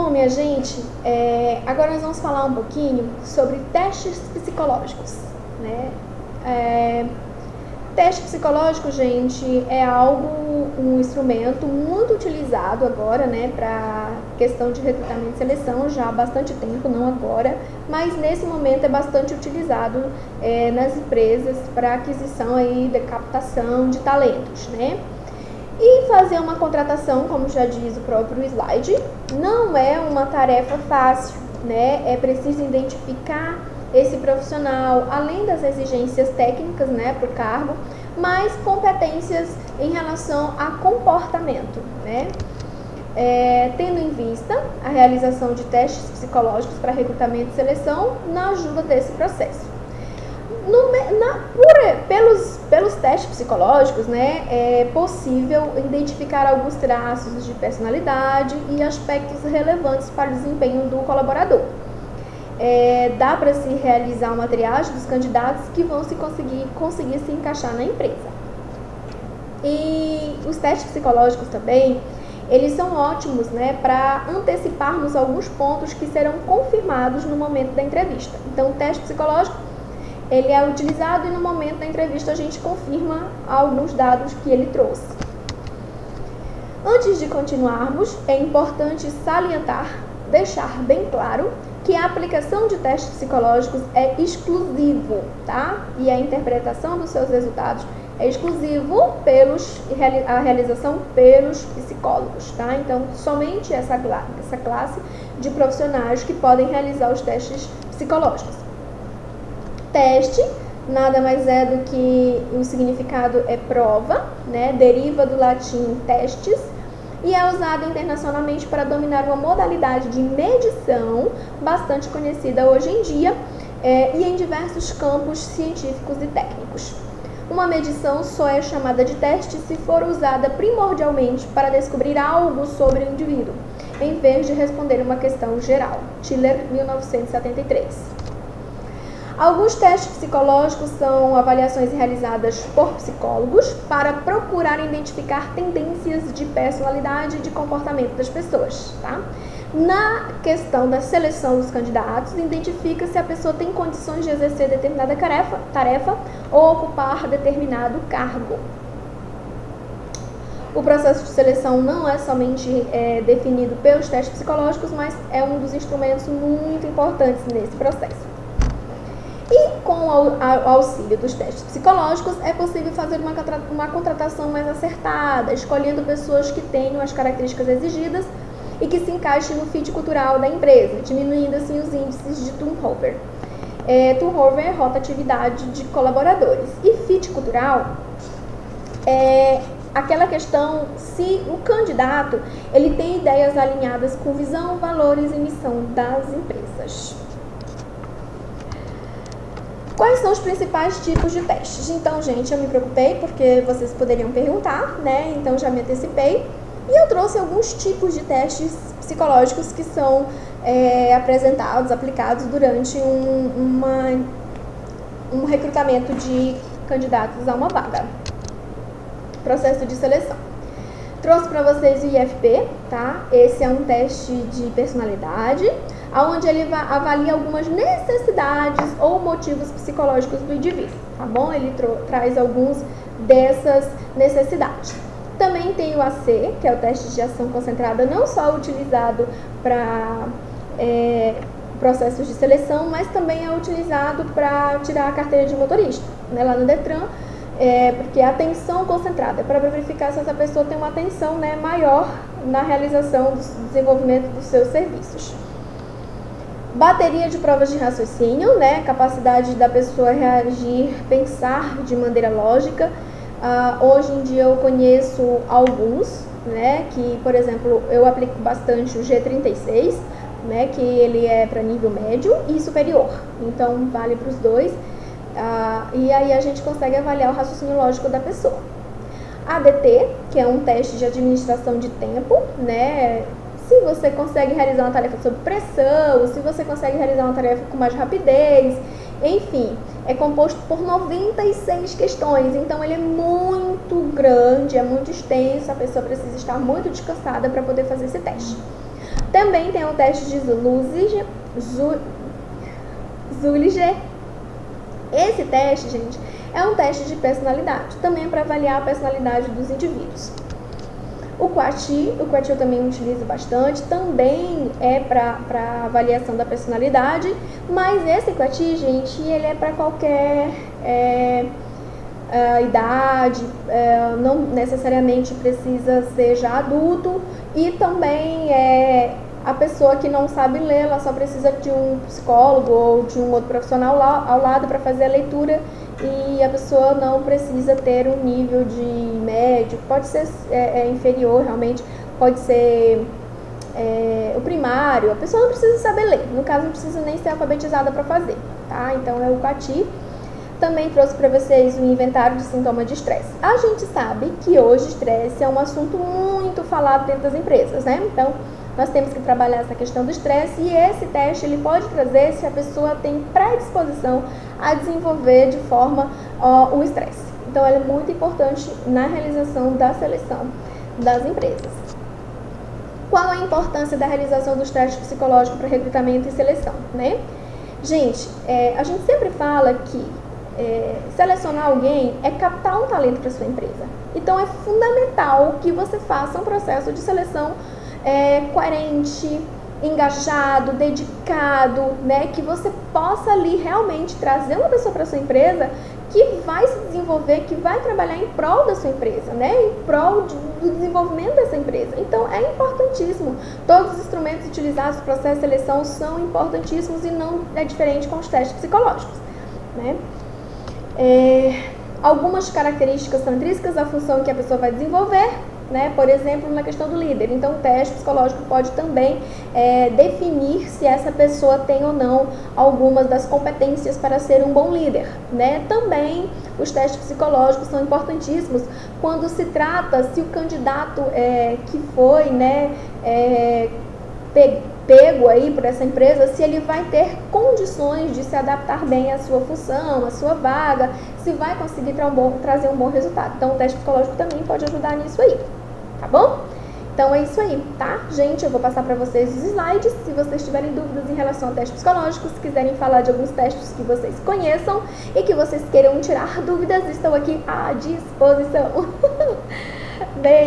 Bom, minha gente, agora nós vamos falar um pouquinho sobre testes psicológicos, né? Teste psicológico, gente, é um instrumento muito utilizado agora, né, para questão de recrutamento e seleção já há bastante tempo, não agora, mas nesse momento é bastante utilizado nas empresas para aquisição aí da captação de talentos, né? E fazer uma contratação, como já diz o próprio slide, não é uma tarefa fácil, né? É preciso identificar esse profissional, além das exigências técnicas, né, para o cargo, mas competências em relação a comportamento, né? Tendo em vista a realização de testes psicológicos para recrutamento e seleção na ajuda desse processo. Pelos testes psicológicos, né, é possível identificar alguns traços de personalidade e aspectos relevantes para o desempenho do colaborador. Dá para se realizar uma triagem dos candidatos que vão conseguir se encaixar na empresa. E os testes psicológicos também, eles são ótimos, né, para anteciparmos alguns pontos que serão confirmados no momento da entrevista. Então, o teste psicológico, ele é utilizado e no momento da entrevista a gente confirma alguns dados que ele trouxe. Antes de continuarmos, é importante salientar, deixar bem claro que a aplicação de testes psicológicos é exclusivo, tá? E a interpretação dos seus resultados é exclusivo a realização pelos psicólogos, tá? Então, somente essa classe de profissionais que podem realizar os testes psicológicos. Teste nada mais é do que o significado é prova, né? Deriva do latim testes e é usado internacionalmente para dominar uma modalidade de medição bastante conhecida hoje em dia e em diversos campos científicos e técnicos. Uma medição só é chamada de teste se for usada primordialmente para descobrir algo sobre o indivíduo, em vez de responder uma questão geral. Tiller, 1973. Alguns testes psicológicos são avaliações realizadas por psicólogos para procurar identificar tendências de personalidade e de comportamento das pessoas, tá? Na questão da seleção dos candidatos, identifica se a pessoa tem condições de exercer determinada tarefa ou ocupar determinado cargo. O processo de seleção não é somente definido pelos testes psicológicos, mas é um dos instrumentos muito importantes nesse processo. E com o auxílio dos testes psicológicos é possível fazer uma contratação mais acertada, escolhendo pessoas que tenham as características exigidas e que se encaixem no fit cultural da empresa, diminuindo assim os índices de turnover. Turnover é rotatividade de colaboradores. E fit cultural é aquela questão se o candidato ele tem ideias alinhadas com visão, valores e missão das empresas. Quais são os principais tipos de testes? Então, gente, eu me preocupei porque vocês poderiam perguntar, né? Então, já me antecipei. E eu trouxe alguns tipos de testes psicológicos que são aplicados durante um recrutamento de candidatos a uma vaga. Processo de seleção. Trouxe para vocês o IFP, tá? Esse é um teste de personalidade, onde ele avalia algumas necessidades ou motivos psicológicos do indivíduo, tá bom? Ele traz alguns dessas necessidades. Também tem o AC, que é o teste de ação concentrada, não só utilizado para processos de seleção, mas também é utilizado para tirar a carteira de motorista, né, lá no Detran, porque a atenção concentrada é para verificar se essa pessoa tem uma atenção, né, maior na realização do desenvolvimento dos seus serviços. Bateria de provas de raciocínio, né, capacidade da pessoa reagir, pensar de maneira lógica. Hoje em dia eu conheço alguns, né, que, por exemplo, eu aplico bastante o G36, né, que ele é para nível médio e superior, então vale para os dois. E aí a gente consegue avaliar o raciocínio lógico da pessoa. ADT, que é um teste de administração de tempo, né, se você consegue realizar uma tarefa sob pressão, se você consegue realizar uma tarefa com mais rapidez, enfim, é composto por 96 questões, então ele é muito grande, é muito extenso, a pessoa precisa estar muito descansada para poder fazer esse teste. Também tem o teste de Zülliger. Esse teste, gente, é um teste de personalidade, também é para avaliar a personalidade dos indivíduos. O QATI eu também utilizo bastante, também é para avaliação da personalidade, mas esse QATI, gente, ele é para qualquer idade, não necessariamente precisa ser já adulto, e também a pessoa que não sabe ler, ela só precisa de um psicólogo ou de um outro profissional ao lado para fazer a leitura, e a pessoa não precisa ter um nível de médio, pode ser inferior realmente, pode ser o primário, a pessoa não precisa saber ler, no caso não precisa nem ser alfabetizada para fazer, tá? Então é o QATI. Também trouxe para vocês o inventário de sintomas de estresse. A gente sabe que hoje estresse é um assunto muito falado dentro das empresas, né? Então, nós temos que trabalhar essa questão do estresse, e esse teste ele pode trazer se a pessoa tem predisposição a desenvolver de forma o estresse. Então, ele é muito importante na realização da seleção das empresas. Qual a importância da realização dos testes psicológicos para recrutamento e seleção, né? Gente, a gente sempre fala que selecionar alguém é captar um talento para sua empresa. Então, é fundamental que você faça um processo de seleção coerente, engajado, dedicado, né? Que você possa ali realmente trazer uma pessoa para sua empresa que vai se desenvolver, que vai trabalhar em prol da sua empresa, né? Em prol do desenvolvimento dessa empresa. Então, é importantíssimo. Todos os instrumentos utilizados no processo de seleção são importantíssimos, e não é diferente com os testes psicológicos, né? Algumas características são intrínsecas à função que a pessoa vai desenvolver, né? Por exemplo, na questão do líder. Então, o teste psicológico pode também definir se essa pessoa tem ou não algumas das competências para ser um bom líder, né? Também os testes psicológicos são importantíssimos quando se trata se o candidato que foi, né, pego aí por essa empresa, se ele vai ter condições de se adaptar bem à sua função, à sua vaga, se vai conseguir trazer um bom resultado. Então, o teste psicológico também pode ajudar nisso aí, tá bom? Então, é isso aí, tá? Gente, eu vou passar para vocês os slides. Se vocês tiverem dúvidas em relação ao teste psicológico, se quiserem falar de alguns testes que vocês conheçam e que vocês queiram tirar dúvidas, estou aqui à disposição. Beijo!